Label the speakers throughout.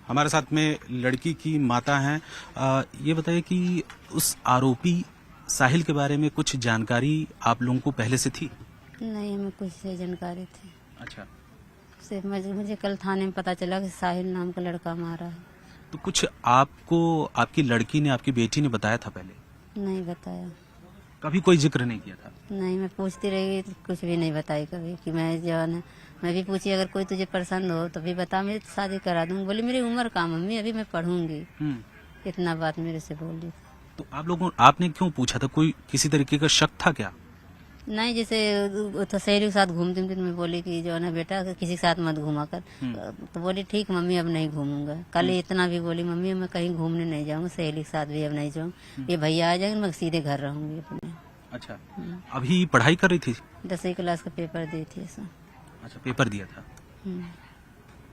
Speaker 1: हमारे साथ में लड़की की माता हैं। ये बताइए कि उस आरोपी साहिल के बारे में कुछ जानकारी आप लोगों को पहले से थी?
Speaker 2: नहीं, हमें कुछ से जानकारी थी।
Speaker 1: अच्छा,
Speaker 2: सिर्फ मुझे कल थाने में पता चला कि साहिल नाम का लड़का मारा है।
Speaker 1: तो कुछ आपको आपकी लड़की ने, आपकी बेटी ने बताया था पहले?
Speaker 2: नहीं बताया।
Speaker 1: कभी कोई जिक्र नहीं किया था?
Speaker 2: नहीं, मैं पूछती रही तो कुछ भी नहीं बताई कभी कि मैं जवान है। मैं भी पूछी अगर कोई तुझे पसंद हो तो भी बता, मैं शादी करा दूँ। बोली मेरी उम्र कम मम्मी, अभी मैं पढ़ूंगी। इतना बात मेरे से बोली।
Speaker 1: तो आप लोगों आपने क्यों पूछा था? कोई किसी तरीके का शक था क्या?
Speaker 2: नहीं, जैसे वो तो सहेली के साथ घूमती थी, मैं बोली कि जो है ना बेटा किसी के साथ मत घूमा कर। तो बोली ठीक मम्मी अब नहीं घूमूंगा। कल इतना भी बोली मम्मी मैं कहीं घूमने नहीं जाऊंगा, सहेली के साथ भी अब नहीं जाऊँ। ये भैया आ जाएंगे मैं सीधे घर रहूंगी अपने।
Speaker 1: अच्छा, अभी पढ़ाई कर रही थी?
Speaker 2: 10वीं क्लास का पेपर दी थी ऐसा।
Speaker 1: अच्छा, पेपर दिया था।
Speaker 2: हम्म।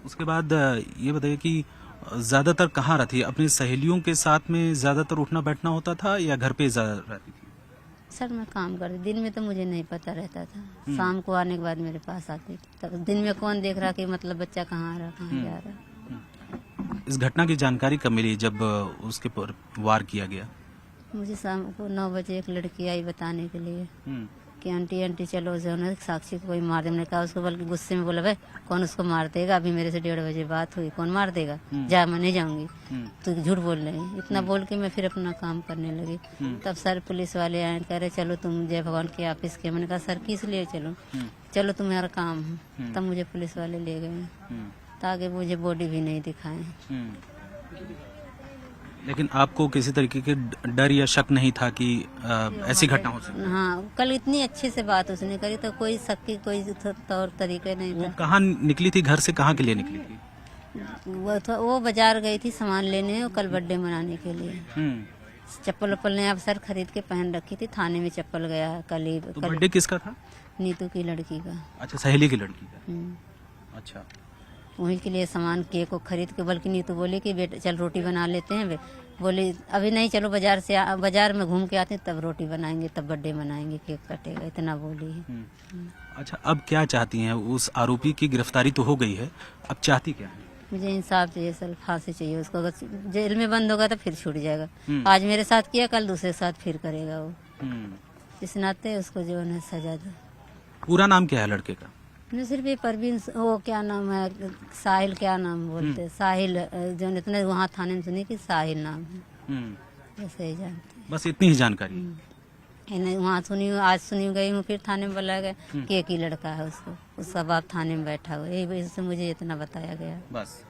Speaker 1: उसके बाद ये बताइए कि ज्यादातर कहाँ रहती है? अपनी सहेलियों के साथ में ज्यादातर उठना बैठना होता था या घर पे ज्यादा रहती थी?
Speaker 2: सर मैं काम करती, दिन में तो मुझे नहीं पता रहता था। शाम को आने के बाद मेरे पास आती थी, तब दिन में कौन देख रहा कि मतलब बच्चा कहाँ आ रहा कहाँ जा रहा।
Speaker 1: इस घटना की जानकारी कब मिली जब उसके पर वार किया गया?
Speaker 2: मुझे शाम को 9 बजे एक लड़की आई बताने के लिए कि आंटी आंटी चलो जो है साक्षी को कोई मार दे। मैंने कहा उसको, बल्कि गुस्से में बोला भाई कौन उसको मार देगा, अभी मेरे से 1:30 बजे बात हुई, कौन मार देगा, जा मैं नहीं जाऊंगी, तू झूठ बोल रही। इतना बोल के मैं फिर अपना काम करने लगी। तब सर पुलिस वाले आए, कह रहे चलो तुम जय भगवान के ऑफिस के। मैंने कहा सर किस लिए चलो? चलो तुम्हारा काम है। तब मुझे पुलिस वाले ले गए, ताकि मुझे बॉडी भी नहीं दिखाए।
Speaker 1: लेकिन आपको किसी तरीके के डर या शक नहीं था कि ऐसी घटना हो सकती है?
Speaker 2: हाँ, कल इतनी अच्छे से बात उसने करी तो कोई शक की कोई तौर तरीके नहीं
Speaker 1: वो
Speaker 2: था।
Speaker 1: कहाँ निकली थी? घर से कहाँ के लिए निकली थी?
Speaker 2: वो बाजार गई थी सामान लेने और कल बर्थडे मनाने के लिए। चप्पल वप्पल नया सर खरीद के पहन रखी थी। थाने में चप्पल गया कल ही।
Speaker 1: तो बर्थडे किसका था?
Speaker 2: नीतू की लड़की का।
Speaker 1: अच्छा, सहेली की लड़की का। अच्छा,
Speaker 2: वहीं के लिए सामान केक को खरीद के, बल्कि नीतू बोली कि बेटा चल रोटी बना लेते हैं। बोली अभी नहीं, चलो बाजार में घूम के आते हैं तब रोटी बनाएंगे, तब बर्थडे मनाएंगे, केक कटेगा, इतना बोली है।
Speaker 1: अच्छा, अब क्या चाहती हैं? उस आरोपी की गिरफ्तारी तो हो गई है, अब चाहती क्या है?
Speaker 2: मुझे इंसाफ चाहिए सर, फांसी चाहिए उसको। अगर जेल में बंद होगा तो फिर छूट जाएगा। आज मेरे साथ किया, कल दूसरे साथ फिर करेगा वो। इस नाते उसको जो है सजा दो।
Speaker 1: पूरा नाम क्या है लड़के का?
Speaker 2: मैं सिर्फ ये परवीन, वो क्या नाम है, साहिल क्या नाम बोलते, साहिल जो इतने वहाँ थाने में सुनी कि साहिल नाम है, ऐसे ही जानते।
Speaker 1: बस इतनी ही जानकारी?
Speaker 2: वहाँ सुनी हूँ, आज सुनी गई हूँ, फिर थाने में बुलाया गया कि एक ही लड़का है उसको, उसका बाप थाने में बैठा हुआ, यही वजह से मुझे इतना बताया गया।
Speaker 1: बस